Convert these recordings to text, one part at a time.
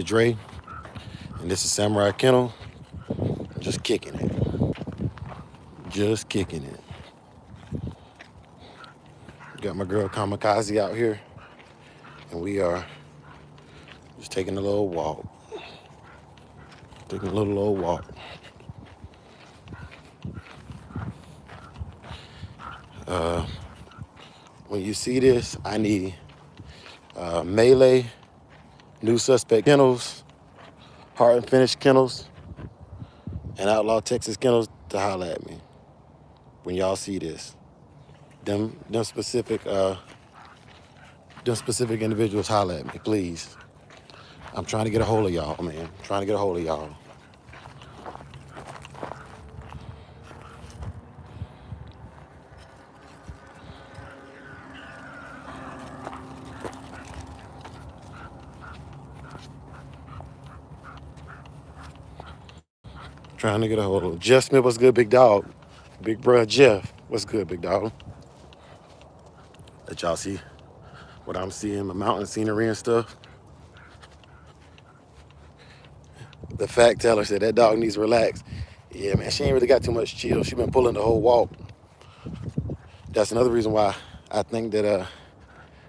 Dre, and this is Samurai Kennel. Just kicking it. Just kicking it. Got my girl Kamikaze out here, and we are just taking a little walk. Taking a little old walk. When you see this, I need Melee, New Suspect Kennels, Heart and Finish Kennels, and Outlaw Texas Kennels to holler at me when y'all see this. Them specific individuals holler at me, please. I'm trying to get a hold of y'all, man. I'm trying to get a hold of y'all. Trying to get a hold of Jeff Smith. What's good, big dog? Big bruh Jeff. What's good, big dog? Let y'all see what I'm seeing, my mountain scenery and stuff. The fact teller said that dog needs to relax. Yeah, man, she ain't really got too much chill. She been pulling the whole walk. That's another reason why I think that,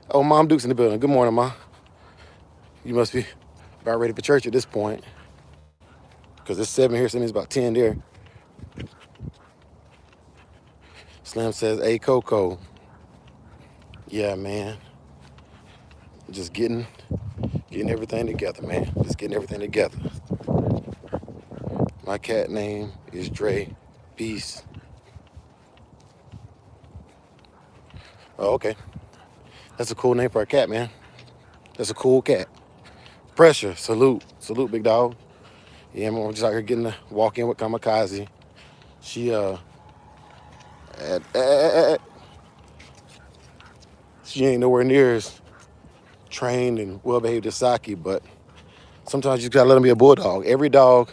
oh, Mom Duke's in the building. Good morning, Ma. You must be about ready for church at this point. Because it's 7 here, so it's about 10 there. Slim says, hey, Coco. Yeah, man. Just getting everything together, man. Just getting everything together. My cat name is Dre. Peace. Oh, okay. That's a cool name for a cat, man. That's a cool cat. Pressure. Salute. Salute, big dog. Yeah, man, we're just out here getting to walk in with Kamikaze. She, she ain't nowhere near as trained and well-behaved as Saki, but sometimes you just gotta let them be a bulldog. Every dog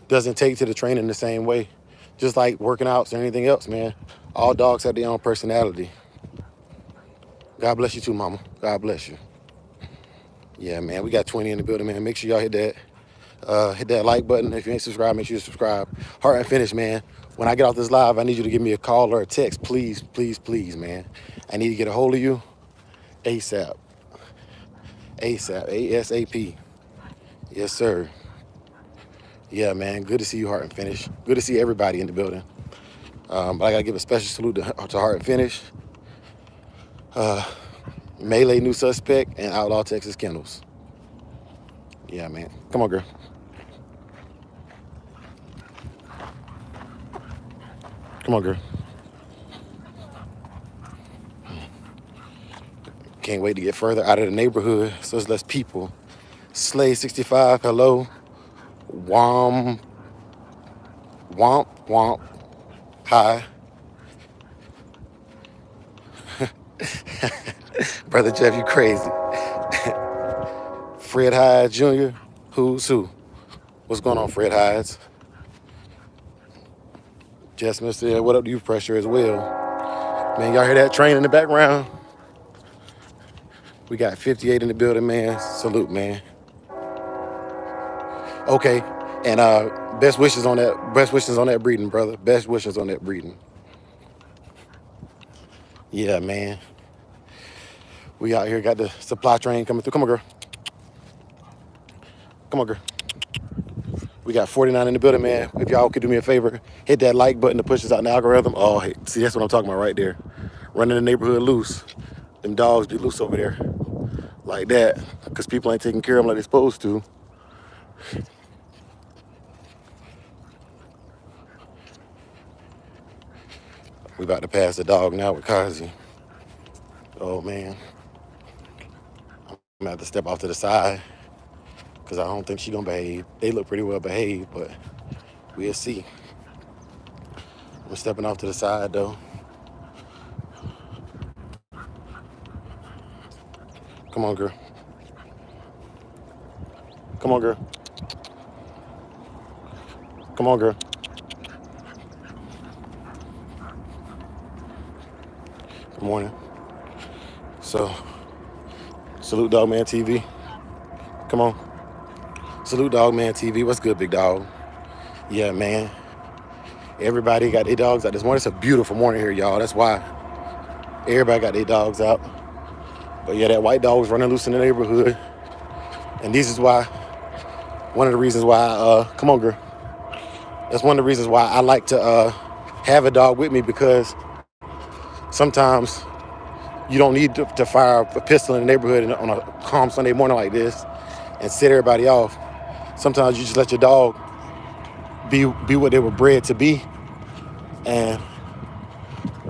doesn't take to the training the same way. Just like working out or anything else, man. All dogs have their own personality. God bless you too, mama. God bless you. Yeah, man, we got 20 in the building, man. Make sure y'all hit that like button. If you ain't subscribed, make sure you subscribe. Heart and Finish, man. When I get off this live, I need you to give me a call or a text. Please, please, please, man. I need to get a hold of you ASAP. ASAP. ASAP. Yes, sir. Yeah, man. Good to see you, Heart and Finish. Good to see everybody in the building. But I got to give a special salute to Heart and Finish, Melee New Suspect, and Outlaw Texas Kennels. Yeah, man. Come on, girl. Come on, girl. Can't wait to get further out of the neighborhood so there's less people. Slay 65, hello. Womp, womp, womp. Hi. Brother Jeff, you crazy. Fred Hyde Jr., who's who? What's going on, Fred Hydes? Jeff Smith said, what up to you, Pressure, as well. Man, y'all hear that train in the background? We got 58 in the building, man. Salute, man. Okay, and best wishes on that. Best wishes on that breeding, brother. Best wishes on that breeding. Yeah, man. We out here got the supply train coming through. Come on, girl. Come on, girl. We got 49 in the building, man. If y'all could do me a favor, hit that like button to push us out in the algorithm. Oh, hey, see, that's what I'm talking about right there. Running the neighborhood loose. Them dogs be loose over there. Like that. Because people ain't taking care of them like they're supposed to. We about to pass the dog now with Kazi. Oh, man. I'm gonna have to step off to the side because I don't think she gonna behave. They look pretty well behaved, but we'll see. I'm stepping off to the side, though. Come on, girl. Come on, girl. Come on, girl. Good morning. So, salute Dogman TV. Come on. Salute Dog Man TV. What's good, big dog? Yeah, man. Everybody got their dogs out this morning. It's a beautiful morning here, y'all. That's why everybody got their dogs out. But yeah, that white dog was running loose in the neighborhood. And this is why, one of the reasons why, come on, girl. That's one of the reasons why I like to have a dog with me, because sometimes you don't need to fire a pistol in the neighborhood on a calm Sunday morning like this and set everybody off. Sometimes you just let your dog be what they were bred to be. And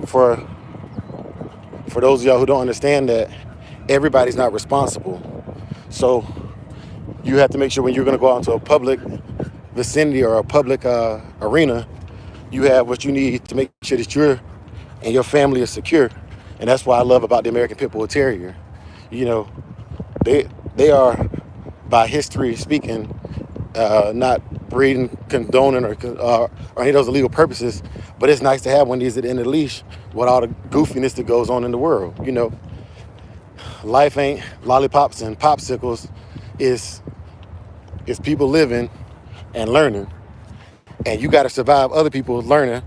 for those of y'all who don't understand that, everybody's not responsible. So you have to make sure when you're going to go out into a public vicinity or a public arena, you have what you need to make sure that you're and your family is secure. And that's what I love about the American Pit Bull Terrier. You know, they are, by history speaking, not breeding, condoning, or any of those illegal purposes. But it's nice to have one of these at the end of the leash with all the goofiness that goes on in the world. You know, life ain't lollipops and popsicles. It's people living and learning. And you got to survive other people learning.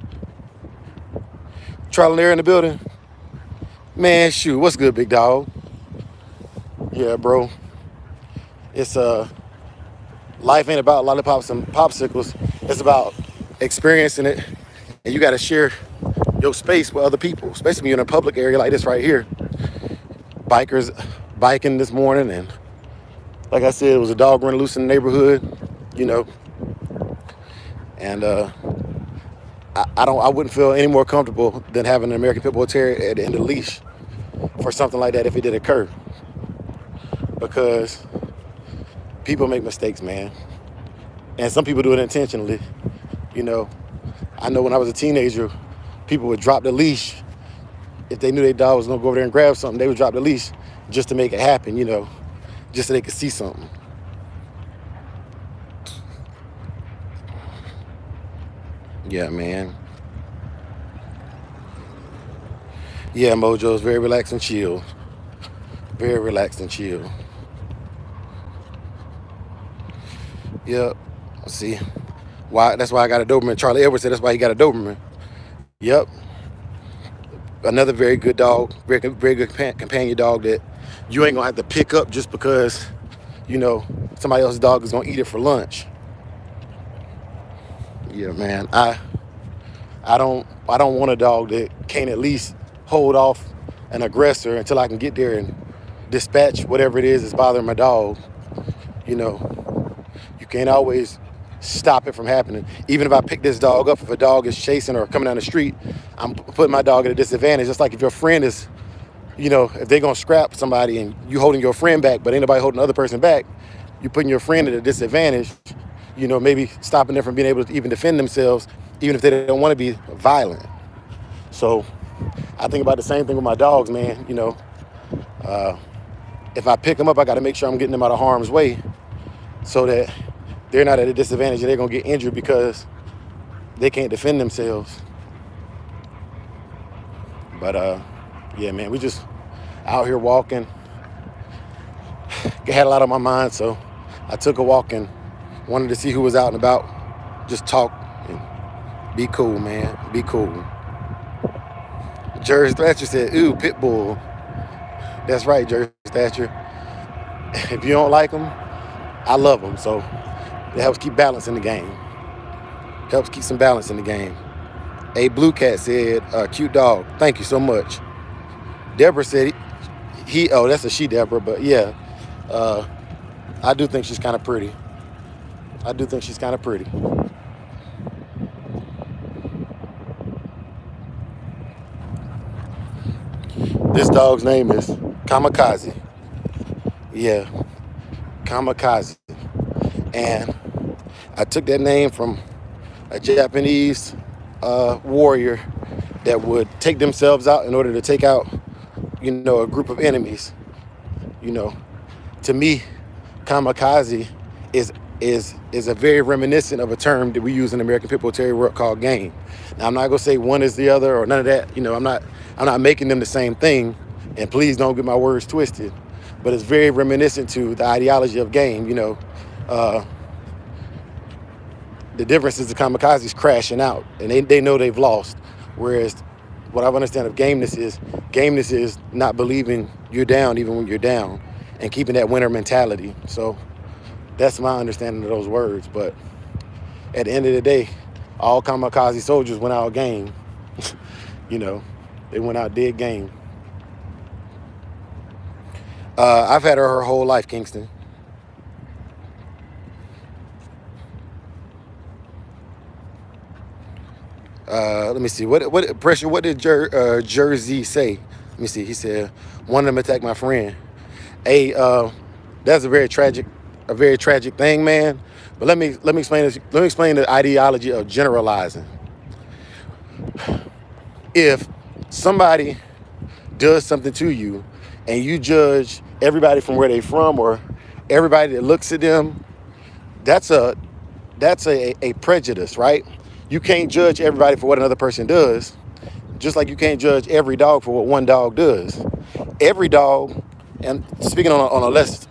Trial and error in the building. Man, shoot, what's good, big dog? Yeah, bro. It's life ain't about lollipops and popsicles. It's about experiencing it, and you got to share your space with other people, especially when you're in a public area like this right here. Bikers biking this morning, and like I said, it was a dog running loose in the neighborhood, you know. And I wouldn't feel any more comfortable than having an American Pit Bull Terrier at the end of the leash for something like that if it did occur, because people make mistakes, man, and some people do it intentionally. You know, I know when I was a teenager, people would drop the leash if they knew their dog was gonna go over there and grab something. They would drop the leash just to make it happen, you know, just so they could see something. Yeah, man. Yeah, Mojo's very relaxed and chill. Very relaxed and chill. Yep. See, why? That's why I got a Doberman. Charlie Edwards said that's why he got a Doberman. Yep. Another very good dog, very good companion dog that you ain't gonna have to pick up just because, you know, somebody else's dog is gonna eat it for lunch. Yeah, man. I don't want a dog that can't at least hold off an aggressor until I can get there and dispatch whatever it is that's bothering my dog. You know, you can't always stop it from happening. Even if I pick this dog up, if a dog is chasing or coming down the street, I'm putting my dog at a disadvantage. Just like if your friend is, you know, if they're gonna scrap somebody and you holding your friend back, but ain't nobody holding the other person back, you're putting your friend at a disadvantage. You know, maybe stopping them from being able to even defend themselves, even if they don't want to be violent. So I think about the same thing with my dogs, man. You know, if I pick them up, I got to make sure I'm getting them out of harm's way so that they're not at a disadvantage and they're going to get injured because they can't defend themselves. But, yeah, man, we just out here walking. Had a lot on my mind, so I took a walk and wanted to see who was out and about. Just talk and be cool, man. Be cool. Jerry Thatcher said, ooh, pit bull. That's right, Jerry Thatcher. If you don't like them, I love them. So it helps keep balance in the game. Helps keep some balance in the game. A Blue Cat said, cute dog. Thank you so much. Deborah said, oh, that's a she, Deborah. But yeah, I do think she's kind of pretty. I do think she's kind of pretty. This dog's name is Kamikaze. Yeah, Kamikaze. And I took that name from a Japanese warrior that would take themselves out in order to take out, you know, a group of enemies. You know, to me, Kamikaze is a very reminiscent of a term that we use in the American Pit Bull Terrier world called game. Now, I'm not gonna say one is the other or none of that. You know, I'm not making them the same thing, and please don't get my words twisted. But it's very reminiscent to the ideology of game. You know, The difference is the kamikazes crashing out, and they know they've lost. Whereas what I understand of gameness is not believing you're down even when you're down, and keeping that winner mentality. So that's my understanding of those words. But at the end of the day, all kamikaze soldiers went out game. You know, they went out dead game. I've had her whole life, Kingston. Let me see. What pressure? What did Jersey say? Let me see. He said one of them attacked my friend. Hey, that's a very tragic thing, man. But let me explain this. Let me explain the ideology of generalizing. If somebody does something to you, and you judge everybody from where they from or everybody that looks at them, that's a prejudice, right? You can't judge everybody for what another person does, just like you can't judge every dog for what one dog does. Every dog, and speaking on a less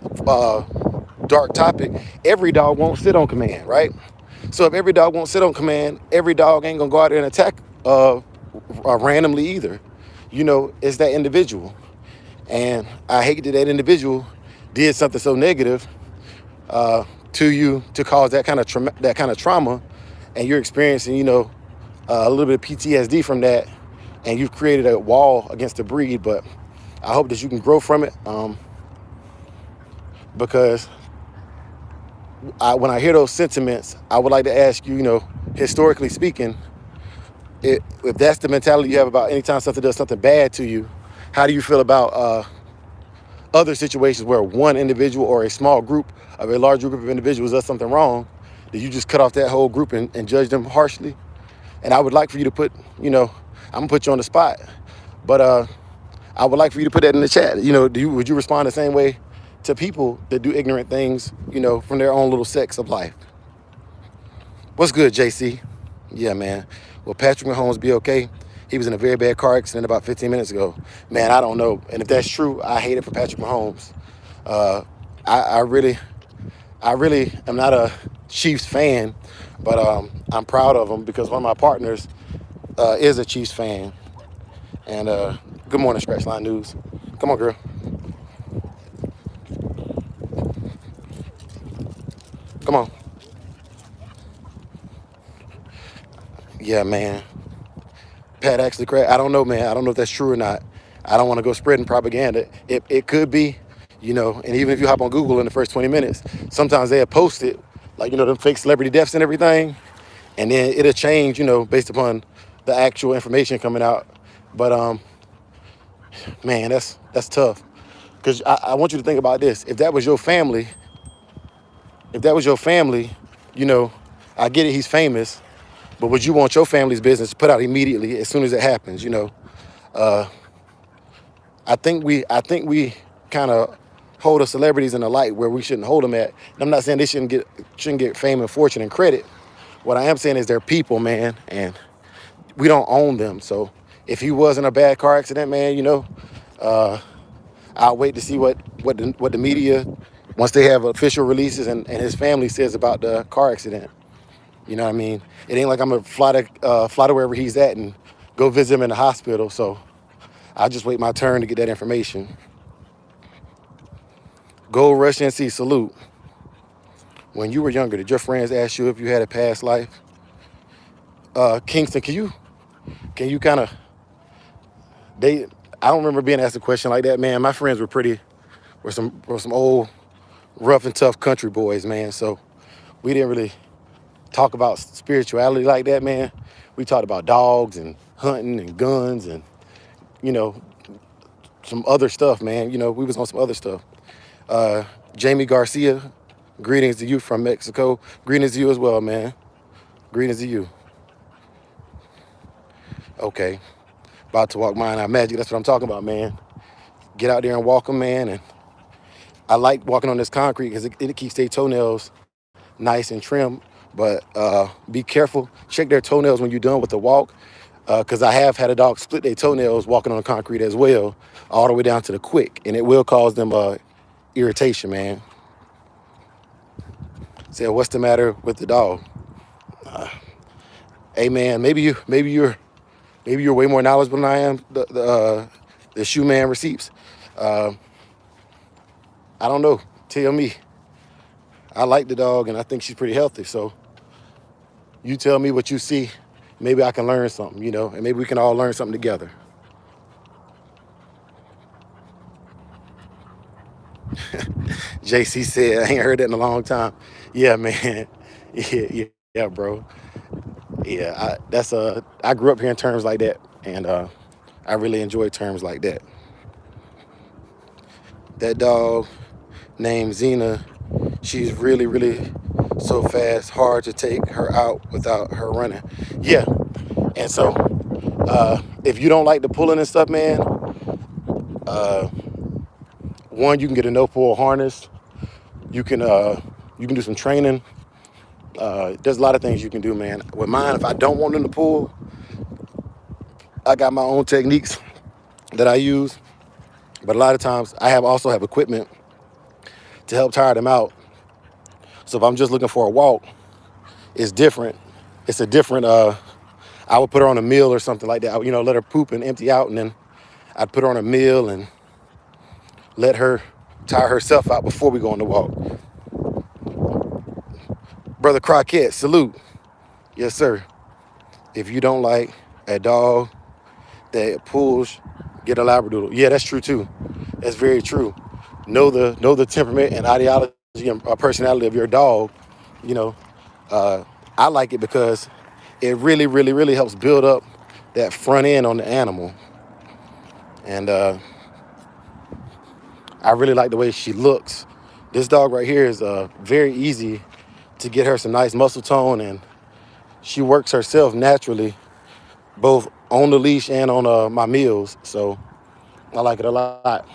dark topic, every dog won't sit on command, right? So if every dog won't sit on command, every dog ain't gonna go out there and attack randomly either. It's that individual. And I hate that that individual did something so negative to you to cause that kind of trauma, and you're experiencing, a little bit of PTSD from that, and you've created a wall against the breed. But I hope that you can grow from it, because when I hear those sentiments, I would like to ask you, historically speaking, if that's the mentality you have about anytime something does something bad to you, how do you feel about other situations where one individual or a small group of a large group of individuals does something wrong? Do you just cut off that whole group and judge them harshly? And I would like for you to put, I'm gonna put you on the spot, but I would like for you to put that in the chat. Would you respond the same way to people that do ignorant things, from their own little sects of life? What's good, JC? Yeah, man. Will Patrick Mahomes be okay? He was in a very bad car accident about 15 minutes ago. Man, I don't know. And if that's true, I hate it for Patrick Mahomes. I really am not a Chiefs fan, but I'm proud of him because one of my partners is a Chiefs fan. And good morning, Scratchline News. Come on, girl. Come on. Yeah, man. Pat actually crashed. I don't know, man. I don't know if that's true or not. I don't want to go spreading propaganda. It could be, and even if you hop on Google in the first 20 minutes, sometimes they'll post it, like, them fake celebrity deaths and everything. And then it'll change, based upon the actual information coming out. But, man, that's tough. Because I want you to think about this. If that was your family, I get it, he's famous. But would you want your family's business put out immediately as soon as it happens? I think we kind of hold the celebrities in the light where we shouldn't hold them at. And I'm not saying they shouldn't get fame and fortune and credit. What I am saying is they're people, man, and we don't own them. So if he was in a bad car accident, man, I'll wait to see what the media, once they have official releases and his family says about the car accident. You know what I mean? It ain't like I'm gonna fly to wherever he's at and go visit him in the hospital. So I'll just wait my turn to get that information. Go Rush NC, salute. When you were younger, did your friends ask you if you had a past life? Kingston, can you kind of, I don't remember being asked a question like that, man. My friends were some old, rough and tough country boys, man. So we didn't really talk about spirituality like that, man. We talked about dogs and hunting and guns and, some other stuff, man. We was on some other stuff. Jamie Garcia, greetings to you from Mexico. Greetings to you as well, man. Greetings to you. Okay. About to walk mine out magic. That's what I'm talking about, man. Get out there and walk them, man. And I like walking on this concrete because it keeps their toenails nice and trim. But be careful. Check their toenails when you're done with the walk, because I have had a dog split their toenails walking on the concrete as well, all the way down to the quick, and it will cause them irritation, man. Said, what's the matter with the dog? Hey man, maybe you're way more knowledgeable than I am. The shoe man receipts. Uh, I don't know. Tell me. I like the dog and I think she's pretty healthy. So you tell me what you see. Maybe I can learn something, and maybe we can all learn something together. JC said, I ain't heard that in a long time. Yeah, man. Yeah, bro. Yeah, I grew up hearing terms like that, and I really enjoy terms like that. That dog named Xena, she's really, really so fast, hard to take her out without her running. Yeah, and so if you don't like the pulling and stuff, man, uh, one, you can get a no pull harness. You can do some training. There's a lot of things you can do, man. With mine, if I don't want them to pull, I got my own techniques that I use. But a lot of times, I also have equipment to help tire them out. So if I'm just looking for a walk, it's different. It's a different. I would put her on a meal or something like that. Let her poop and empty out, and then I'd put her on a meal and let her tire herself out before we go on the walk. Brother Crockett, salute. Yes, sir. If you don't like a dog that pulls, get a Labradoodle. Yeah, that's true too. That's very true. Know the temperament and ideology and personality of your dog. You know, I like it because it really, really, really helps build up that front end on the animal. And I really like the way she looks. This dog right here is very easy to get her some nice muscle tone, and she works herself naturally, both on the leash and on my meals. So I like it a lot.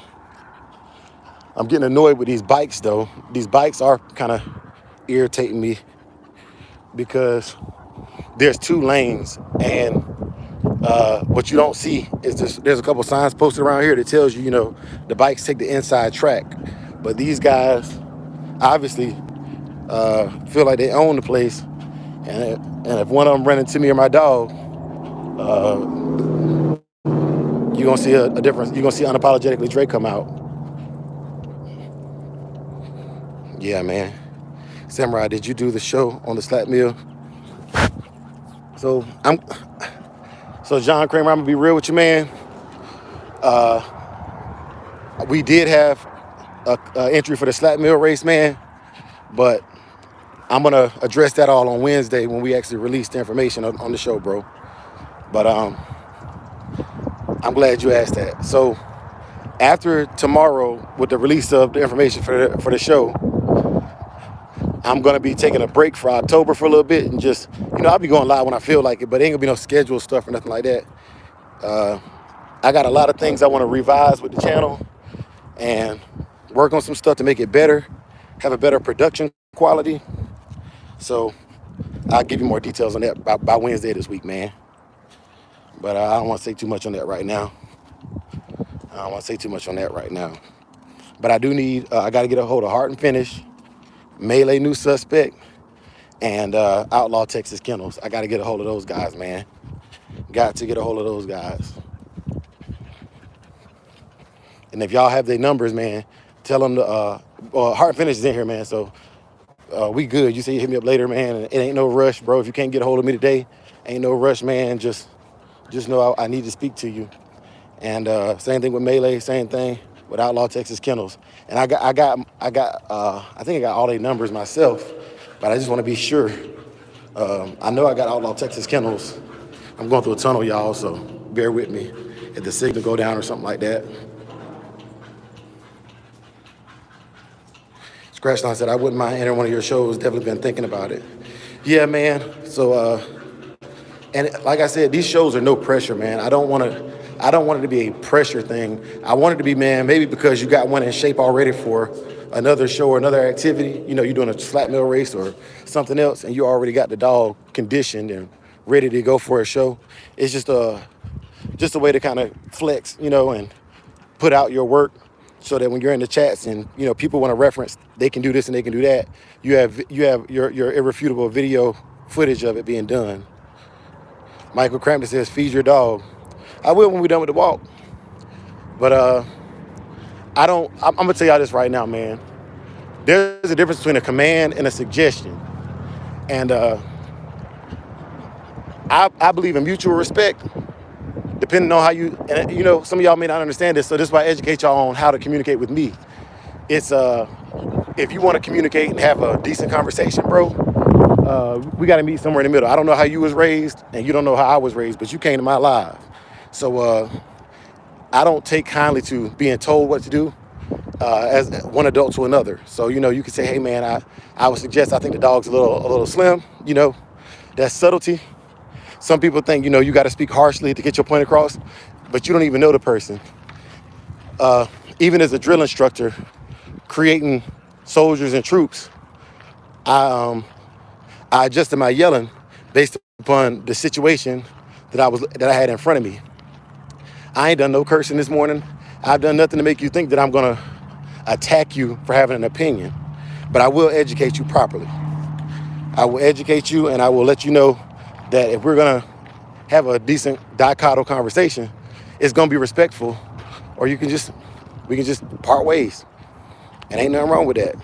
I'm getting annoyed with these bikes though. These bikes are kind of irritating me because there's 2 lanes, and what you don't see is there's a couple signs posted around here that tells you, the bikes take the inside track. But these guys obviously feel like they own the place, and if one of them ran into me or my dog, you're gonna see a difference. You're gonna see unapologetically Drake come out. Yeah, man. Samurai, did you do the show on the slap meal? So John Kramer, I'm gonna be real with you, man. We did have a entry for the slap meal race, man, but I'm gonna address that all on Wednesday when we actually release the information on the show, bro. But I'm glad you asked that. So after tomorrow, with the release of the information for the show, I'm gonna be taking a break for October for a little bit and just, I'll be going live when I feel like it, but ain't gonna be no scheduled stuff or nothing like that. I got a lot of things I want to revise with the channel and work on some stuff to make it better, have a better production quality. So I'll give you more details on that by Wednesday this week, man. But I don't want to say too much on that right now. But I do need, I got to get a hold of Heart and Finish, Melee New Suspect, and Outlaw Texas Kennels. I got to get a hold of those guys, man. Got to get a hold of those guys. And if y'all have their numbers, man, tell them Heart and Finish is in here, man. So we good. You say you hit me up later, man. And it ain't no rush, bro. If you can't get a hold of me today, ain't no rush, man. Just know I need to speak to you. And same thing with Melee. Same thing with Outlaw Texas Kennels. And I think I got all their numbers myself, but I just want to be sure. I know I got Outlaw Texas Kennels. I'm going through a tunnel, y'all, so bear with me if the signal go down or something like that. Scratchline said, I wouldn't mind entering one of your shows. Definitely been thinking about it. Yeah, man. So, and like I said, these shows are no pressure, man. I don't want it to be a pressure thing. I want it to be, man, maybe because you got one in shape already for another show or another activity. You're doing a slap mill race or something else, and you already got the dog conditioned and ready to go for a show. It's just a way to kind of flex, and put out your work, so that when you're in the chats and people want to reference, they can do this and they can do that. You have your irrefutable video footage of it being done. Michael Crampton says, feed your dog. I will when we're done with the walk. But I'm gonna tell y'all this right now, man. There's a difference between a command and a suggestion. And I believe in mutual respect, depending on how you, and some of y'all may not understand this, so this is why I educate y'all on how to communicate with me. It's if you want to communicate and have a decent conversation, bro, we got to meet somewhere in the middle. I don't know how you was raised, and you don't know how I was raised, but you came to my life. So I don't take kindly to being told what to do as one adult to another. So, you can say, hey, man, I would suggest, I think the dog's a little slim, that's subtlety. Some people think, you got to speak harshly to get your point across, but you don't even know the person. Even as a drill instructor, creating soldiers and troops, I adjusted my yelling based upon the situation that I had in front of me. I ain't done no cursing this morning. I've done nothing to make you think that I'm gonna attack you for having an opinion, but I will educate you properly. I will educate you, and I will let you know that if we're gonna have a decent dichotomy conversation, it's gonna be respectful, or we can just part ways. And ain't nothing wrong with that.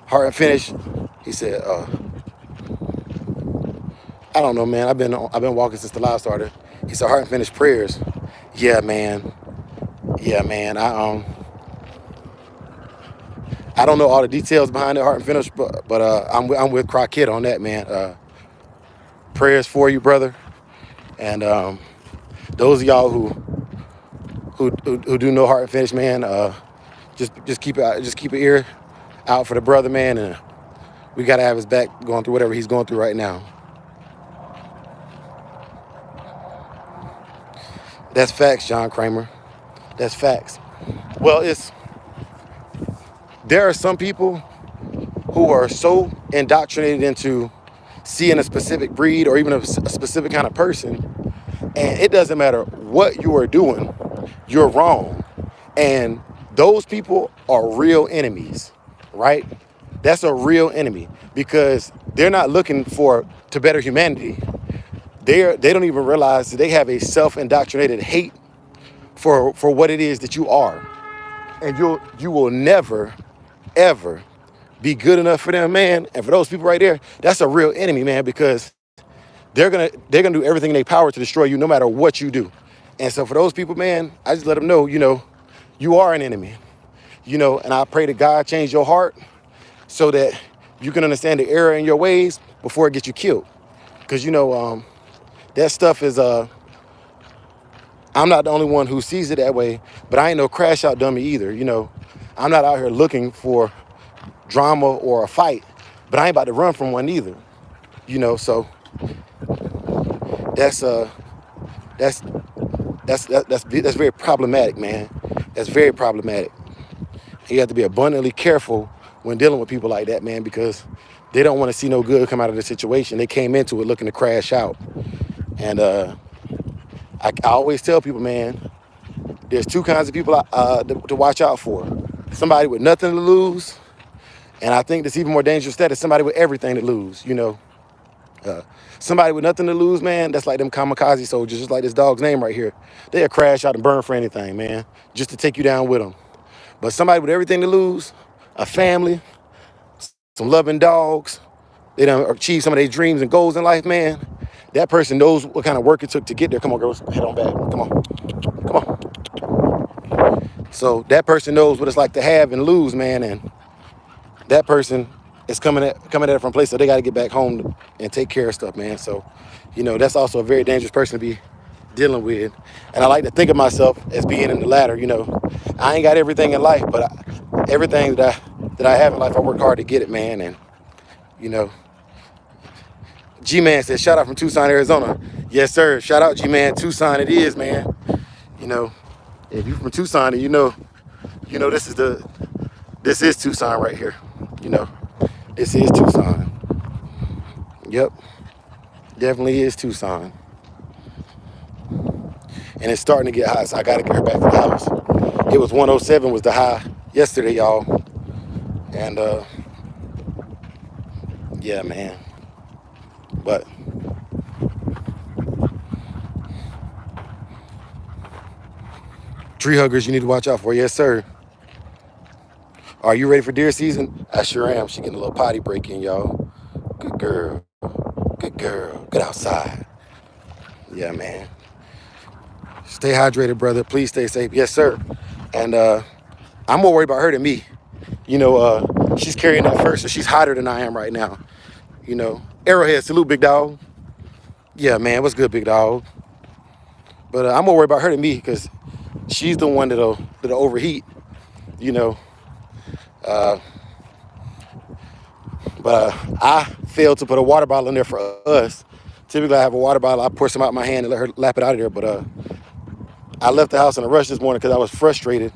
Heart and finish. He said, I don't know, man. I've been walking since the live started. He said, heart and finish prayers. Yeah, man. I don't know all the details behind it, heart and finish, but I'm with Crockett on that, man. Prayers for you, brother. And those of y'all who do know heart and finish, man, just keep an ear out for the brother, man, and we gotta have his back going through whatever he's going through right now. That's facts, John Kramer. That's facts. Well, there are some people who are so indoctrinated into seeing a specific breed or even a specific kind of person, and it doesn't matter what you are doing, you're wrong. And those people are real enemies, right? That's a real enemy because they're not looking to better humanity. They don't even realize that they have a self-indoctrinated hate for what it is that you are. And you will never, ever be good enough for them, man. And for those people right there, that's a real enemy, man, because they're gonna do everything in their power to destroy you no matter what you do. And so for those people, man, I just let them know, you are an enemy. And I pray that God change your heart so that you can understand the error in your ways before it gets you killed. Because, that stuff is, I'm not the only one who sees it that way, but I ain't no crash out dummy either. I'm not out here looking for drama or a fight, but I ain't about to run from one either. So that's very problematic, man. That's very problematic. You have to be abundantly careful when dealing with people like that, man, because they don't want to see no good come out of the situation. They came into it looking to crash out. And I always tell people, man, there's two kinds of people to watch out for. Somebody with nothing to lose, and I think that's even more dangerous. That is somebody with everything to lose, Somebody with nothing to lose, man, that's like them kamikaze soldiers, just like this dog's name right here. They'll crash out and burn for anything, man, just to take you down with them. But somebody with everything to lose, a family, some loving dogs, they done achieve some of their dreams and goals in life, man. That person knows what kind of work it took to get there. Come on, girls, head on back. Come on. So that person knows what it's like to have and lose, man, and that person is coming at it from a place, so they got to get back home and take care of stuff, man. So, that's also a very dangerous person to be dealing with. And I like to think of myself as being in the latter. I ain't got everything in life, but everything that I have in life, I work hard to get it, man. And G-Man says, shout out from Tucson, Arizona. Yes, sir. Shout out, G-Man. Tucson it is, man. If you from Tucson, and this is Tucson right here. This is Tucson. Yep. Definitely is Tucson. And it's starting to get hot, so I got to get her back to the house. It was 107 was the high yesterday, y'all. And, yeah, man. But Tree huggers you need to watch out for. Yes, sir. Are you ready for deer season? I sure am. She getting a little potty break in, y'all. Good girl. Good girl. Get outside. Yeah, man. Stay hydrated, brother. Please stay safe. Yes, sir. And I'm more worried about her than me. You know, she's carrying that first, so she's hotter than I am right now. You know, Arrowhead, salute, big dog. Yeah, man, what's good, big dog? But I'm more worried about her than me because she's the one that'll overheat. You know, uh, but I failed to put a water bottle in there for us. Typically, I have a water bottle. I pour some out my hand and let her lap it out of there. But I left the house in a rush this morning because I was frustrated.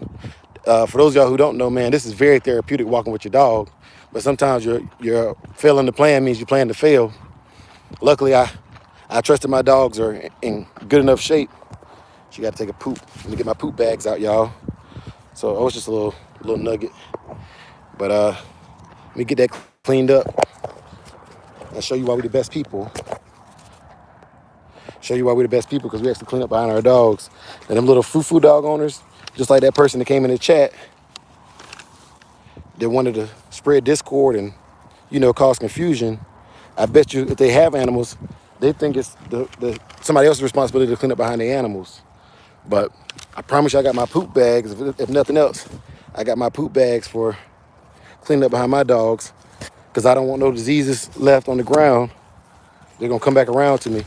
For those of y'all who don't know, man, this is very therapeutic walking with your dog. But sometimes you're failing to plan means you plan to fail. Luckily, I trusted my dogs are in good enough shape. She got to take a poop. Let me get my poop bags out, y'all. So it was just a little nugget. But let me get that cleaned up and show you why we're the best people. Show you why we're the best people because we actually clean up behind our dogs. And them little foo-foo dog owners, just like that person that came in the chat, that wanted to spread discord and, you know, cause confusion. I bet you if they have animals, they think it's somebody else's responsibility to clean up behind the animals. But I promise you I got my poop bags. If nothing else, I got my poop bags for cleaning up behind my dogs because I don't want no diseases left on the ground. They're going to come back around to me.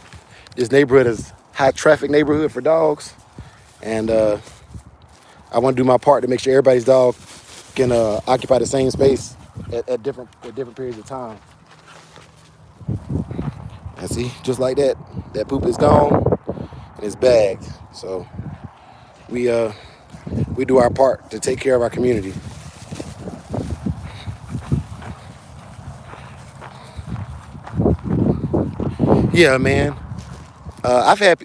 This neighborhood is high traffic neighborhood for dogs. And I want to do my part to make sure everybody's dog can occupy the same space at different periods of time. And see, just like that, that poop is gone and it's bagged. So we do our part to take care of our community. Yeah, man. I've had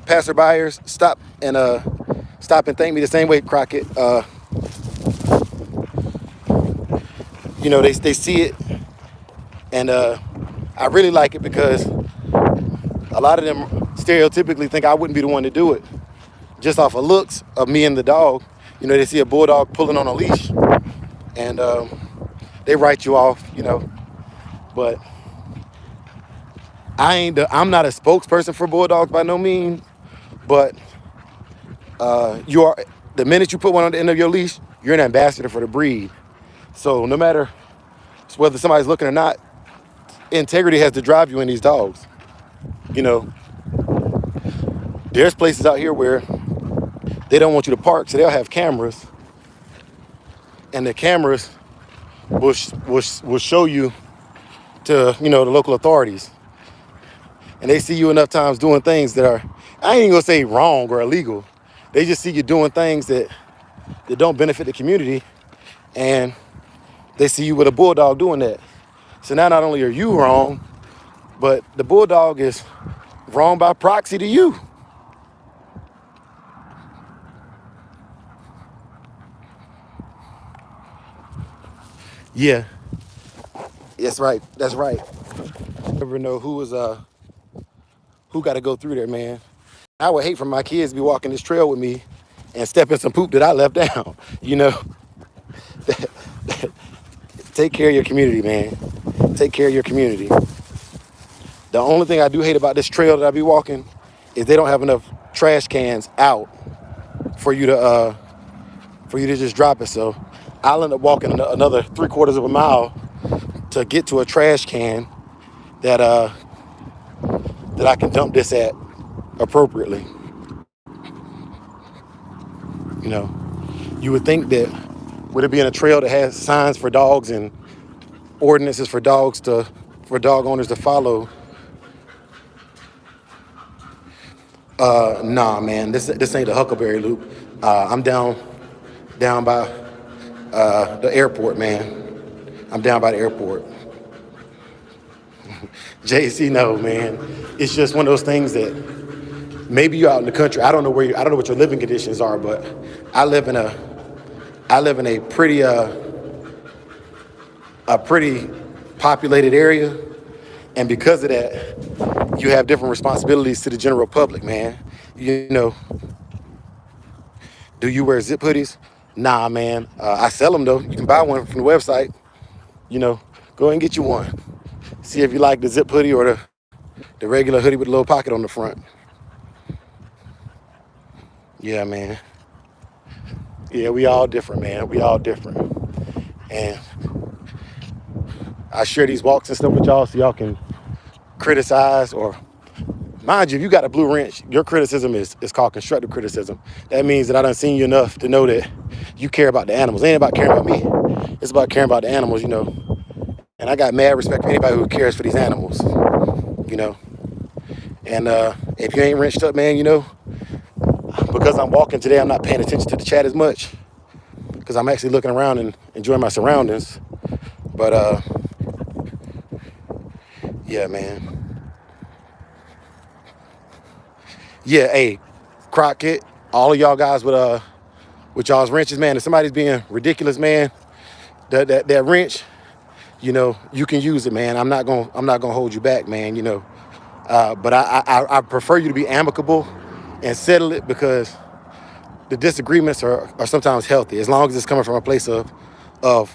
passerbyers stop and thank me the same way, Crockett. You know, they see it, and I really like it because a lot of them stereotypically think I wouldn't be the one to do it. Just off of looks of me and the dog, you know, they see a bulldog pulling on a leash, and they write you off, you know. But I'm not a spokesperson for bulldogs by no means, but you are. The minute you put one on the end of your leash, you're an ambassador for the breed. So no matter whether somebody's looking or not, integrity has to drive you in these dogs. You know, there's places out here where they don't want you to park, so they'll have cameras, and the cameras will show you to, you know, the local authorities, and they see you enough times doing things that are, I ain't even gonna say wrong or illegal. They just see you doing things that don't benefit the community, and they see you with a bulldog doing that. So now not only are you wrong, but the bulldog is wrong by proxy to you. Yeah, that's right. That's right. Never know who got to go through there, man. I would hate for my kids to be walking this trail with me and step in some poop that I left down. You know, take care of your community, man. Take care of your community. The only thing I do hate about this trail that I be walking is they don't have enough trash cans out for you to just drop it. So I'll end up walking another 3/4 of a mile to get to a trash can that I can dump this at appropriately. You know, you would think that with it being a trail that has signs for dogs and ordinances for dog owners to follow. Nah, man, this ain't the Huckleberry Loop. I'm down by the airport, man. I'm down by the airport. JC, no, man. It's just one of those things that maybe you're out in the country. I don't know what your living conditions are, but I live in a pretty populated area, and because of that, you have different responsibilities to the general public, man. You know, Do you wear zip hoodies? Nah, man. I sell them though. You can buy one from the website. You know, go ahead and get you one. See if you like the zip hoodie or the regular hoodie with a little pocket on the front. Yeah, man. Yeah, we all different, man. We all different. And I share these walks and stuff with y'all so y'all can criticize or mind you, if you got a blue wrench, your criticism is called constructive criticism. That means that I done seen you enough to know that you care about the animals. It ain't about caring about me. It's about caring about the animals, you know. And I got mad respect for anybody who cares for these animals, you know. And if you ain't wrenched up, man, you know, because I'm walking today, I'm not paying attention to the chat as much because I'm actually looking around and enjoying my surroundings. But yeah, man. Yeah, hey, Crockett, all of y'all guys with y'all's wrenches, man. If somebody's being ridiculous, man, that wrench, you know, you can use it, man. I'm not gonna hold you back, man. You know, but I prefer you to be amicable and settle it because the disagreements are sometimes healthy as long as it's coming from a place of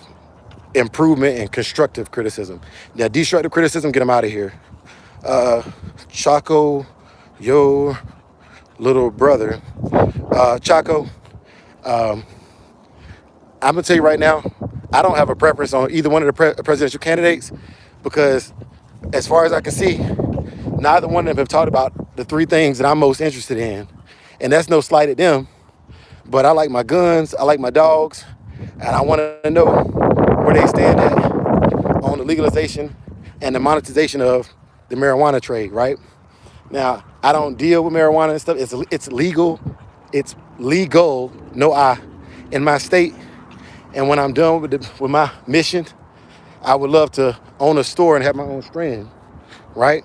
improvement and constructive criticism. Now, destructive criticism, get them out of here. Chaco, your little brother, Chaco. I'm gonna tell you right now, I don't have a preference on either one of the presidential candidates because, as far as I can see, neither one of them have talked about the three things that I'm most interested in, and that's no slight at them. But I like my guns, I like my dogs, and I want to know where they stand at on the legalization and the monetization of the marijuana trade. Right now, I don't deal with marijuana and stuff. It's legal, no I, in my state. And when I'm done with my mission, I would love to own a store and have my own strand, right?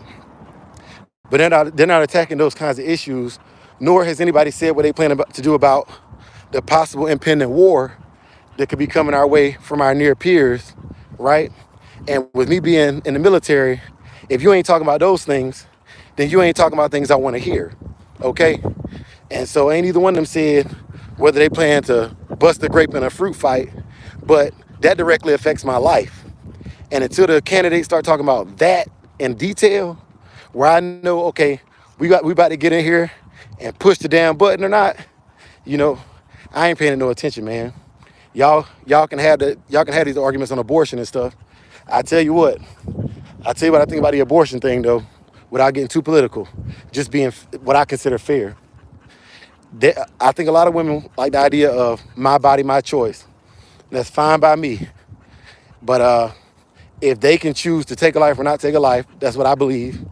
But they're not attacking those kinds of issues, nor has anybody said what they plan to do about the possible impending war that could be coming our way from our near peers, right? And with me being in the military, if you ain't talking about those things, then you ain't talking about things I want to hear, okay? And so ain't either one of them said whether they plan to bust a grape in a fruit fight, but that directly affects my life. And until the candidates start talking about that in detail, where I know, okay, we about to get in here and push the damn button or not, you know, I ain't paying no attention, man. Y'all can have these arguments on abortion and stuff. I tell you what I think about the abortion thing though, without getting too political, just being what I consider fair. I think a lot of women like the idea of my body, my choice. That's fine by me. But if they can choose to take a life or not take a life, that's what I believe,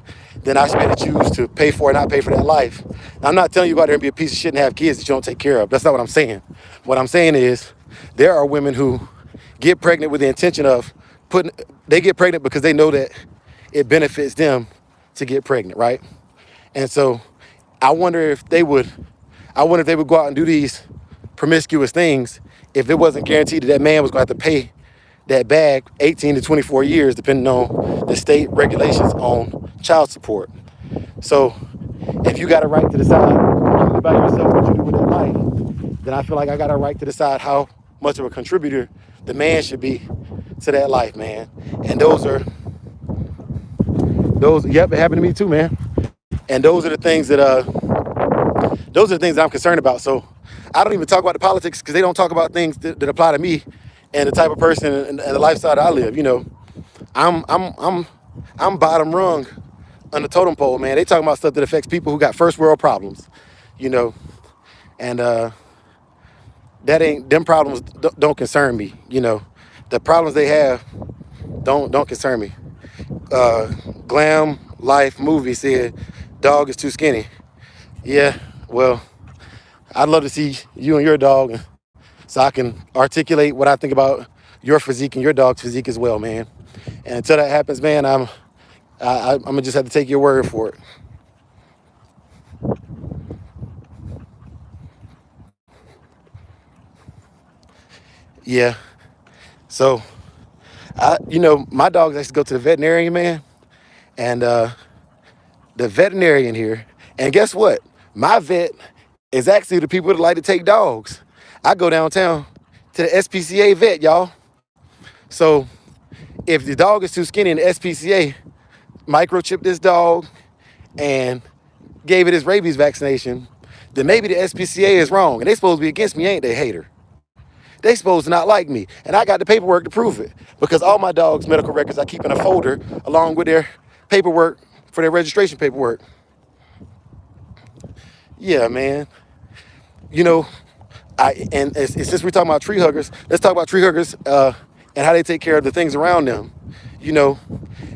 then I should be able to choose to pay for or not pay for that life. Now, I'm not telling you go out there and be a piece of shit and have kids that you don't take care of. That's not what I'm saying. What I'm saying is there are women who get pregnant with the intention of they get pregnant because they know that it benefits them to get pregnant, right? And so I wonder if they would, go out and do these promiscuous things if it wasn't guaranteed that man was going to have to pay that bag 18 to 24 years, depending on the state regulations on child support. So if you got a right to decide by yourself what you do with that life, then I feel like I got a right to decide how much of a contributor the man should be to that life, man. And yep, it happened to me too, man. And those are the things that I'm concerned about. So I don't even talk about the politics because they don't talk about things that apply to me and the type of person and the lifestyle that I live. You know, I'm bottom rung on the totem pole, man. They talking about stuff that affects people who got first world problems, you know, and them problems don't concern me. You know, the problems they have don't concern me. Glam Life movie said dog is too skinny. Yeah, well, I'd love to see you and your dog so I can articulate what I think about your physique and your dog's physique as well, man. And until that happens, man, I'm gonna just have to take your word for it. Yeah. So my dogs actually go to the veterinarian, man, and the veterinarian here. And guess what? My vet is actually the people that like to take dogs. I go downtown to the SPCA vet, y'all. So if the dog is too skinny and the SPCA microchipped this dog and gave it his rabies vaccination, then maybe the SPCA is wrong. And they supposed to be against me, ain't they, hater? They supposed to not like me. And I got the paperwork to prove it. Because all my dogs' medical records I keep in a folder along with their paperwork for their registration paperwork. Yeah, man. You know, since we're talking about tree huggers, let's talk about tree huggers and how they take care of the things around them. You know,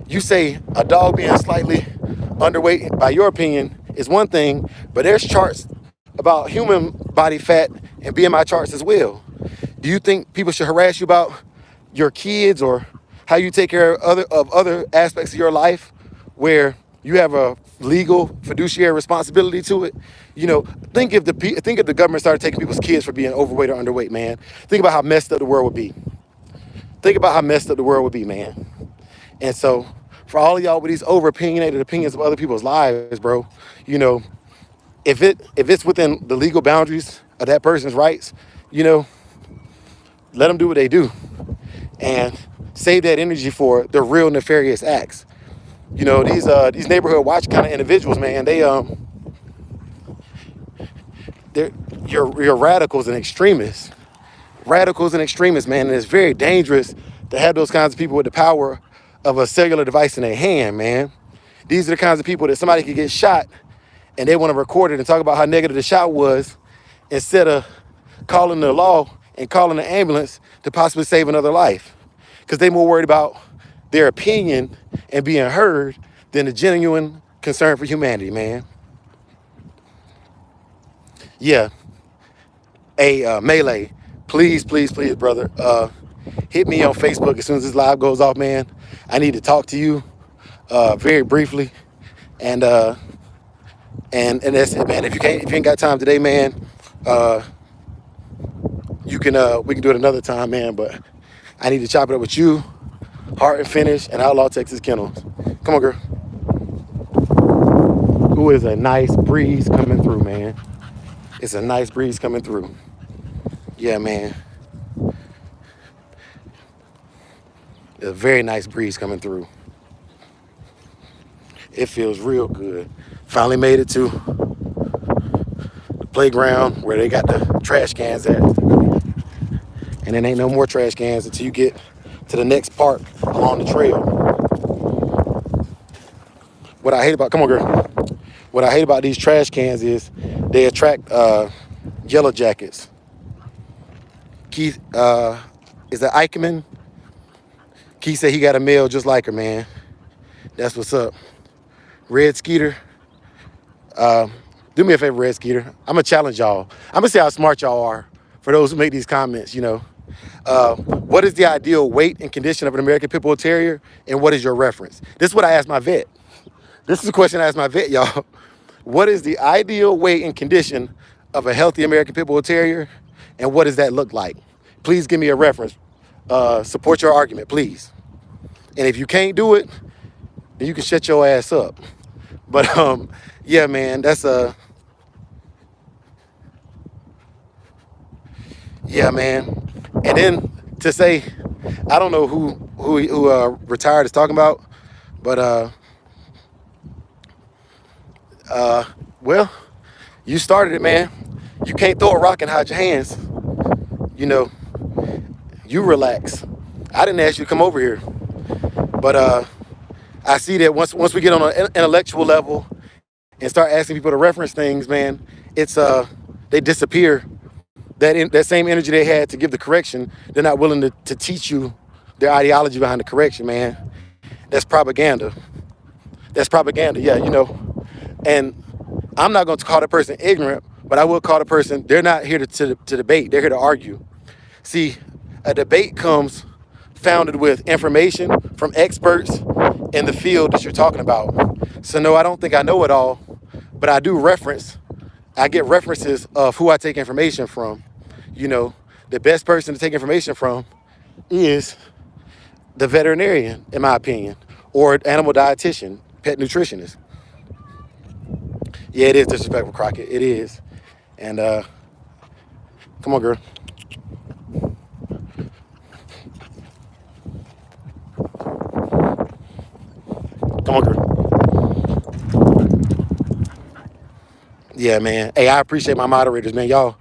you say a dog being slightly underweight, by your opinion, is one thing, but there's charts about human body fat and BMI charts as well. Do you think people should harass you about your kids or how you take care of other aspects of your life where you have a legal fiduciary responsibility to it? You know, think if the government started taking people's kids for being overweight or underweight, man. Think about how messed up the world would be. Think about how messed up the world would be, man. And so for all of y'all with these over opinionated opinions of other people's lives, bro, you know, if it's within the legal boundaries of that person's rights, you know, let them do what they do and save that energy for the real nefarious acts. You know, these neighborhood watch kind of individuals, man, you're radicals and extremists. Radicals and extremists, man, and it's very dangerous to have those kinds of people with the power of a cellular device in their hand, man. These are the kinds of people that somebody could get shot and they want to record it and talk about how negative the shot was instead of calling the law and calling the ambulance to possibly save another life. Because they're more worried about their opinion and being heard than the genuine concern for humanity, man. Yeah. Hey, Melee, please, please, please, brother, hit me on Facebook as soon as this live goes off, man. I need to talk to you very briefly. And that's it, man. If you ain't got time today, man, we can do it another time, man. But I need to chop it up with you, Heart and Finish, and Outlaw Texas Kennels. Come on, girl. Ooh, it's a nice breeze coming through, man. It's a nice breeze coming through. Yeah, man. A very nice breeze coming through. It feels real good. Finally made it to the playground where they got the trash cans at. And then ain't no more trash cans until you get to the next park along the trail. What I hate about, come on, girl. What I hate about these trash cans is they attract yellow jackets. Keith, is that Eichmann? Keith said he got a male just like her, man. That's what's up. Red Skeeter. Do me a favor, Red Skeeter. I'm going to challenge y'all. I'm going to see how smart y'all are for those who make these comments, you know. What is the ideal weight and condition of an American Pit Bull Terrier, and what is your reference? This is what I asked my vet. This is a question I asked my vet, y'all. What is the ideal weight and condition of a healthy American Pit Bull Terrier, and what does that look like? Please give me a reference. Support your argument, please. And if you can't do it, then you can shut your ass up. But yeah, man, that's yeah, man. And then to say, I don't know who retired is talking about, but well, you started it, man. You can't throw a rock and hide your hands. You know, you relax. I didn't ask you to come over here, but I see that once we get on an intellectual level and start asking people to reference things, man, it's they disappear. That same energy they had to give the correction, they're not willing to teach you their ideology behind the correction, man. That's propaganda. That's propaganda, yeah, you know. And I'm not going to call the person ignorant, but I will call the person, they're not here to debate, they're here to argue. See, a debate comes founded with information from experts in the field that you're talking about. So no, I don't think I know it all, but I do I get references of who I take information from. You know, the best person to take information from is the veterinarian, in my opinion, or animal dietitian, pet nutritionist. Yeah, it is disrespectful, Crockett. It is. And Come on, girl. Come on, girl. Yeah, man. Hey, I appreciate my moderators, man. Y'all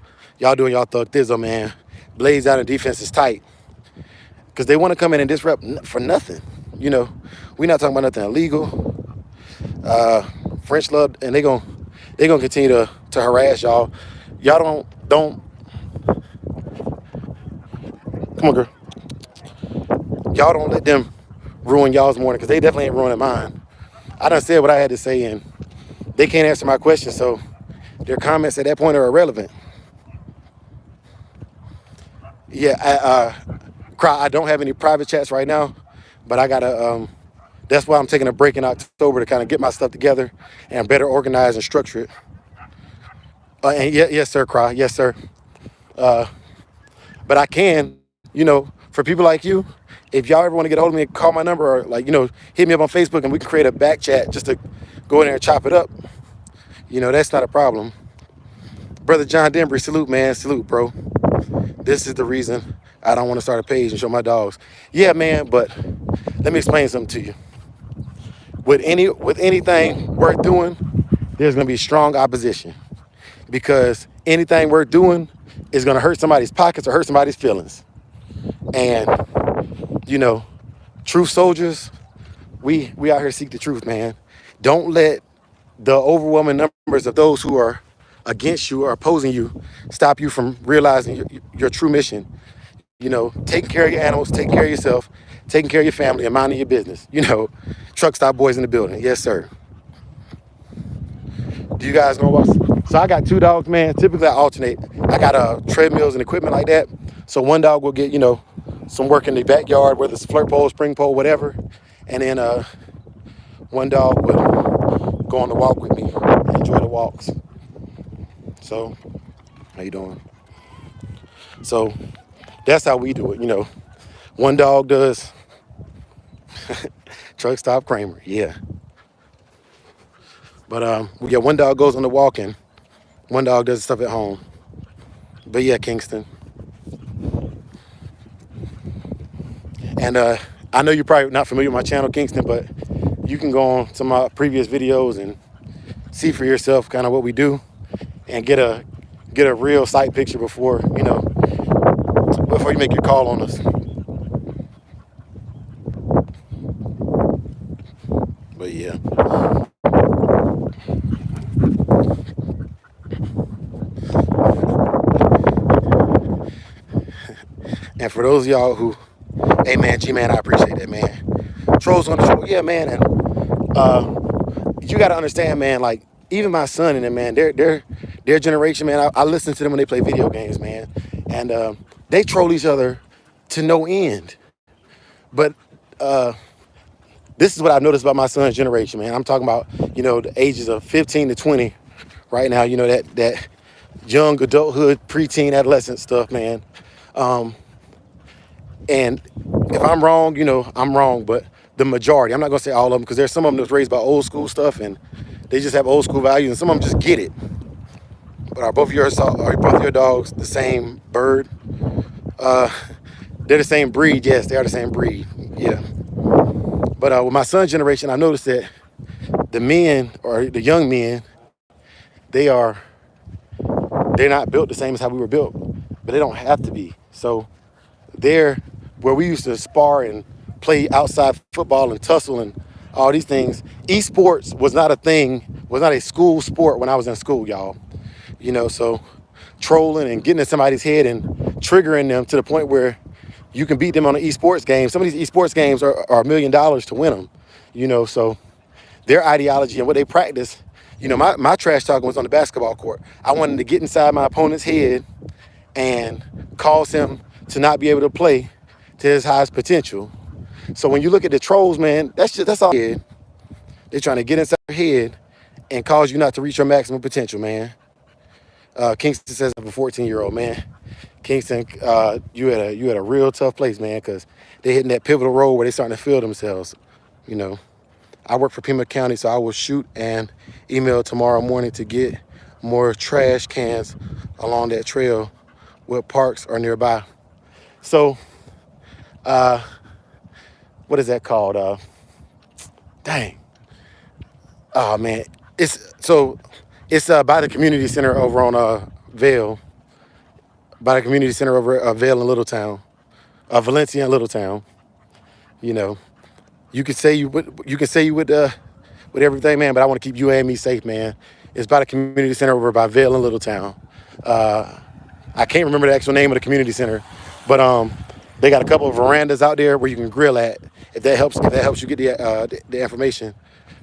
doing y'all thug thizzle, man. Blaze out and defense is tight. Because they want to come in and disrupt for nothing. You know, we're not talking about nothing illegal. French love, and they gonna continue to harass y'all. Y'all don't come on, girl. Y'all don't let them ruin y'all's morning because they definitely ain't ruining mine. I done said what I had to say, and they can't answer my question, so their comments at that point are irrelevant. Yeah, I don't have any private chats right now, but I gotta. That's why I'm taking a break in October to kind of get my stuff together and better organize and structure it. And yes, sir, Cry. Yes, sir. But I can, for people like you, if y'all ever want to get a hold of me, call my number or hit me up on Facebook and we can create a back chat just to go in there and chop it up. That's not a problem. Brother John Denbury, salute, man. Salute, bro. This is the reason I don't want to start a page and show my dogs. Yeah, man, but let me explain something to you. With anything worth doing, there's gonna be strong opposition because anything worth doing is gonna hurt somebody's pockets or hurt somebody's feelings. And truth soldiers, we out here to seek the truth, man. Don't let the overwhelming numbers of those who are against you or opposing you stop you from realizing your true mission. Taking care of your animals, taking care of yourself, taking care of your family, and minding your business. Truck stop boys in the building. Yes, sir. Do you guys know what? So I got 2 dogs, man. Typically I alternate. I got treadmills and equipment like that. So one dog will get, some work in the backyard, whether it's flirt pole, spring pole, whatever. And then one dog would go on the walk with me and enjoy the walks. So, how you doing? So that's how we do it, One dog does truck stop Kramer, yeah. But one dog goes on the walk and one dog does stuff at home. But yeah, Kingston. And I know you're probably not familiar with my channel, Kingston, but you can go on some of my previous videos and see for yourself kind of what we do and get a real sight picture before you make your call on us. But yeah. And for those of y'all who, hey man, G-Man, I appreciate that, man. Trolls on the show, yeah, man. And you got to understand, man, like even my son and them, man, their generation, man, I listen to them when they play video games, man. And they troll each other to no end. But this is what I've noticed about my son's generation, man. I'm talking about, the ages of 15 to 20 right now, that young adulthood, preteen, adolescent stuff, man. And if I'm wrong, I'm wrong, but the majority, I'm not gonna say all of them because there's some of them that's raised by old school stuff and they just have old school values and some of them just get it. But are both of your dogs the same bird? They're the same breed, yes, they are the same breed, yeah. But with my son's generation, I noticed that the men or the young men, they're not built the same as how we were built, but they don't have to be. So they're where we used to spar and play outside football and tussle and all these things. Esports was not a thing, was not a school sport when I was in school, y'all. So trolling and getting in somebody's head and triggering them to the point where you can beat them on an esports game. Some of these esports games are $1 million to win them, so their ideology and what they practice, my trash talking was on the basketball court. I wanted to get inside my opponent's head and cause him to not be able to play to his highest potential. So when you look at the trolls, man, that's all. They're trying to get inside your head and cause you not to reach your maximum potential, man. Kingston says I'm a 14-year-old, man. Kingston, you had a real tough place, man, because they're hitting that pivotal road where they're starting to feel themselves. I work for Pima County, so I will shoot and email tomorrow morning to get more trash cans along that trail what parks are nearby. So, what is that called? Dang. Oh man, it's so it's by the community center over on Vale, by the community center over Vale in Littletown, Valencia in Littletown. You know, you can say you with everything, man, but I want to keep you and me safe, man. It's by the community center over by Vale in Littletown. I can't remember the actual name of the community center, but they got a couple of verandas out there where you can grill at. If that helps you get the information.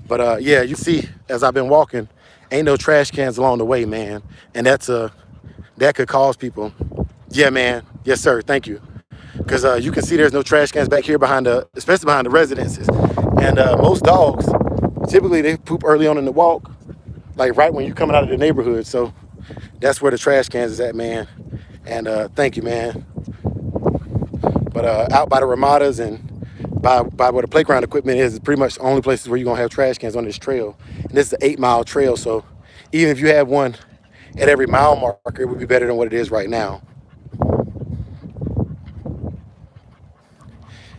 But yeah, you see, as I've been walking, ain't no trash cans along the way, man, and that could cause people. Yeah, man. Yes, sir. Thank you. Because you can see there's no trash cans back here especially behind the residences, and most dogs typically they poop early on in the walk, like right when you're coming out of the neighborhood. So that's where the trash cans is at, man. And thank you, man. But out by the Ramadas and by where the playground equipment is pretty much the only places where you're gonna have trash cans on this trail. And this is an 8-mile trail, so even if you had one at every mile marker, it would be better than what it is right now.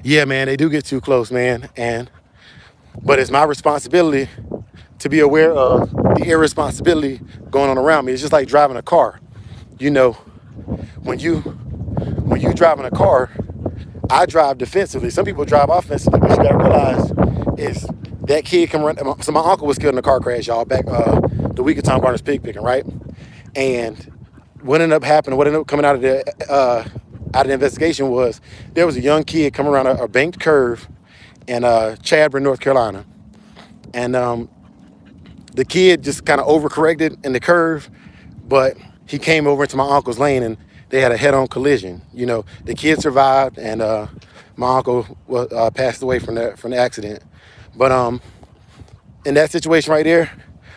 Yeah, man, they do get too close, man. But it's my responsibility to be aware of the irresponsibility going on around me. It's just like driving a car. You know, when you driving a car, I drive defensively. Some people drive offensively, but you gotta realize is that kid can run. So my uncle was killed in a car crash, y'all, back the week of Tom Garner's pig picking, right? And what ended up happening, what ended up coming out of the investigation was there was a young kid coming around a banked curve in Chadburn, North Carolina. And the kid just kind of overcorrected in the curve, but he came over into my uncle's lane and they had a head-on collision. You know, the kid survived and my uncle passed away from the accident. But in that situation right there,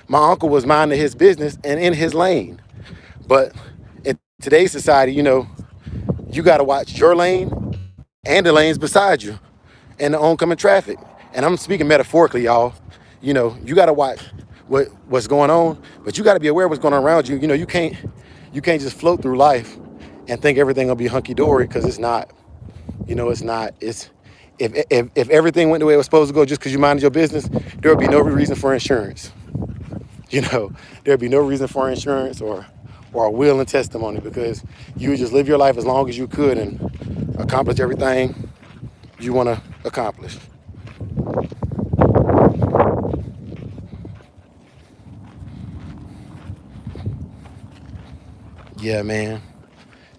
my uncle was minding his business and in his lane. But in today's society, you know, you got to watch your lane and the lanes beside you and the oncoming traffic. And I'm speaking metaphorically, y'all. You know, you got to watch what's going on, but you got to be aware of what's going on around you. You know, you can't just float through life and think everything will be hunky-dory, because it's not. You know, it's not. It's if everything went the way it was supposed to go just because you minded your business, there would be no reason for insurance. You know, there'd be no reason for insurance or a will and testimony, because you would just live your life as long as you could and accomplish everything you want to accomplish. Yeah, man.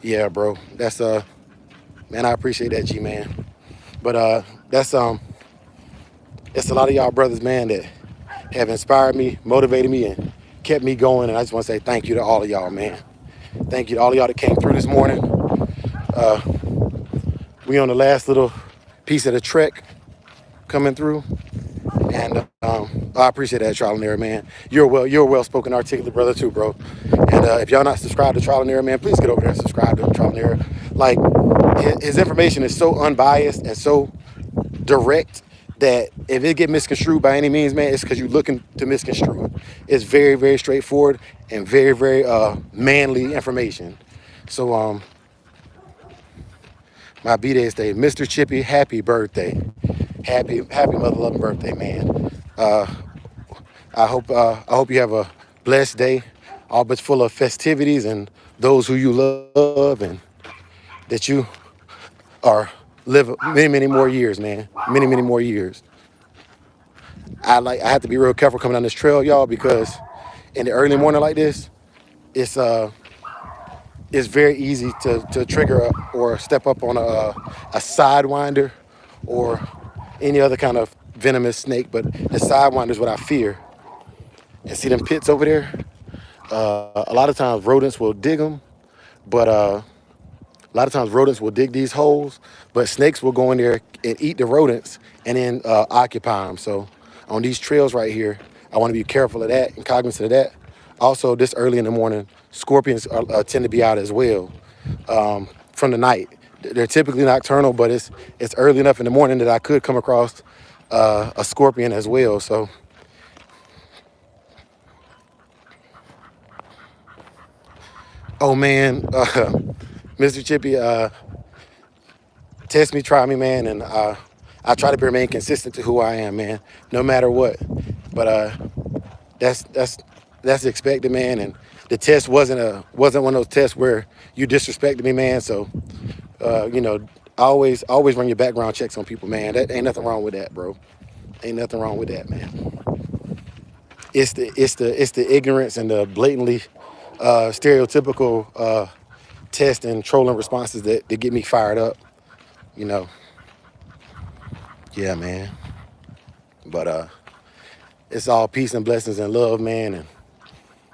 Yeah, bro. That's man, I appreciate that, G, man. But it's a lot of y'all brothers, man, that have inspired me, motivated me, and kept me going. And I just want to say thank you to all of y'all, man. Thank you to all of y'all that came through this morning. We on the last little piece of the trek coming through. And I appreciate that, Trial and Error, man. You're a well-spoken, articulate brother too, bro. And if y'all not subscribed to Trial and Error, man, please get over there and subscribe to Trial and Error. Like, his information is so unbiased and so direct that if it get misconstrued by any means, man, it's because you're looking to misconstrue it. It's very, very straightforward and very, very manly information. So my B-Day is today. Mr. Chippy, happy birthday. Happy mother loving birthday, man. I hope you have a blessed day, all but full of festivities and those who you love, and that you are live many, many more years, man. Many, many more years. I have to be real careful coming down this trail, y'all, because in the early morning like this, it's very easy to trigger or step up on a sidewinder or any other kind of venomous snake. But the sidewinder is what I fear. And see them pits over there? A lot of times rodents will dig them, but a lot of times rodents will dig these holes, but snakes will go in there and eat the rodents and then occupy them. So on these trails right here, I want to be careful of that and cognizant of that. Also, this early in the morning, scorpions tend to be out as well from the night. They're typically nocturnal, but it's early enough in the morning that I could come across a scorpion as well. So, oh man, Mr. Chippy, test me, try me, man, and I try to remain consistent to who I am, man, no matter what. But that's that's that's expected, man. And the test wasn't one of those tests where you disrespected me, man. So you know, always run your background checks on people, man. That ain't nothing wrong with that, bro. Ain't nothing wrong with that, man. It's the ignorance and the blatantly stereotypical test and trolling responses that get me fired up. You know, yeah, man. But it's all peace and blessings and love, man. And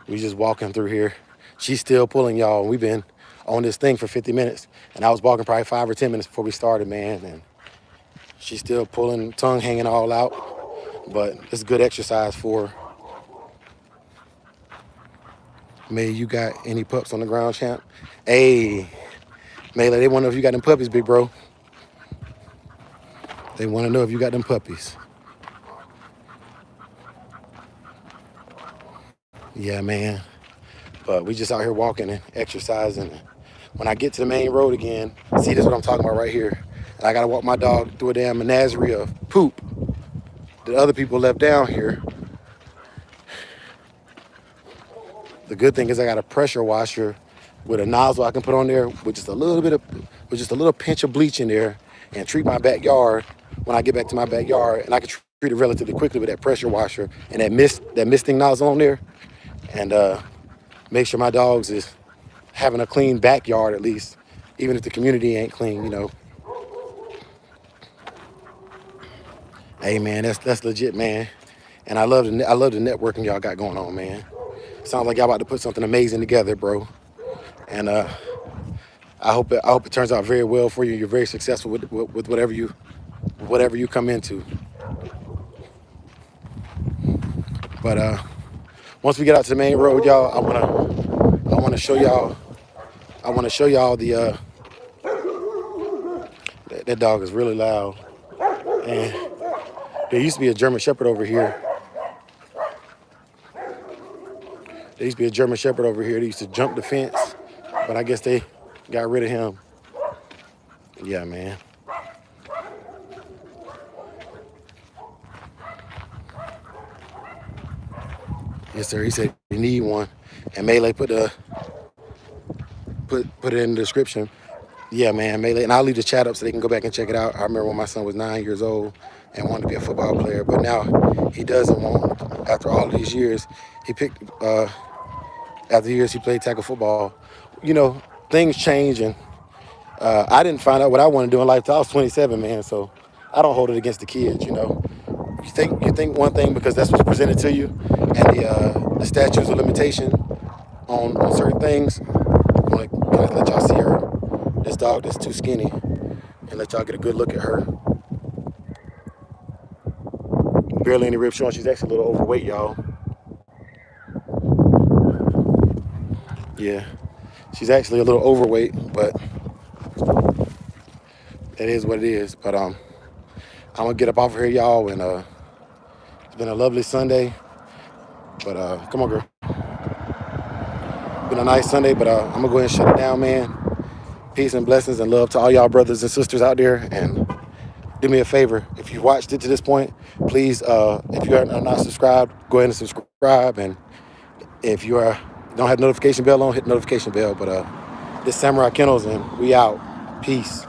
we just walking through here. She's still pulling, y'all. We've been on this thing for 50 minutes, and I was walking probably 5 or 10 minutes before we started, man. And she's still pulling, tongue hanging all out. But it's good exercise for her. May, you got any pups on the ground, champ? Hey, Melee, they want to know if you got them puppies, big bro. They want to know if you got them puppies. Yeah, man. But we just out here walking and exercising. When I get to the main road again, see, this is what I'm talking about right here. And I got to walk my dog through a damn menagerie of poop that other people left down here. The good thing is I got a pressure washer with a nozzle I can put on there with just a little pinch of bleach in there and treat my backyard when I get back to my backyard. And I can treat it relatively quickly with that pressure washer and that misting nozzle on there. And make sure my dogs is having a clean backyard at least, even if the community ain't clean, you know. Hey, man, that's legit, man. And I love the networking y'all got going on, man. Sounds like y'all about to put something amazing together, bro. And I hope it turns out very well for you. You're very successful with whatever you come into. But once we get out to the main road, y'all, I want to show y'all the that dog is really loud. And there used to be a German Shepherd over here. There used to be a German Shepherd over here. They used to jump the fence, but I guess they got rid of him. Yeah, man. Yes, sir. He said you need one, and Melee put it in the description. Yeah, man, Melee, and I'll leave the chat up so they can go back and check it out. I remember when my son was 9 years old and wanted to be a football player, but now he doesn't want. After all of these years, he picked. After years, he played tackle football. You know, things change, and I didn't find out what I wanted to do in life till I was 27, man. So I don't hold it against the kids. You know, you think one thing because that's what's presented to you, and the statutes of limitation on certain things. Can I let y'all see her? This dog that's too skinny, and let y'all get a good look at her. Barely any ribs showing. She's actually a little overweight, y'all. Yeah, she's actually a little overweight, but that is what it is. But I'm gonna get up off of here, y'all, and it's been a lovely Sunday. But come on, girl. Been a nice Sunday, but I'm gonna go ahead and shut it down, man. Peace and blessings and love to all y'all brothers and sisters out there. And do me a favor, if you watched it to this point, please, if you are not subscribed, go ahead and subscribe. And if you don't have the notification bell on, hit the notification bell. But this Samurai Kennels, and we out. Peace.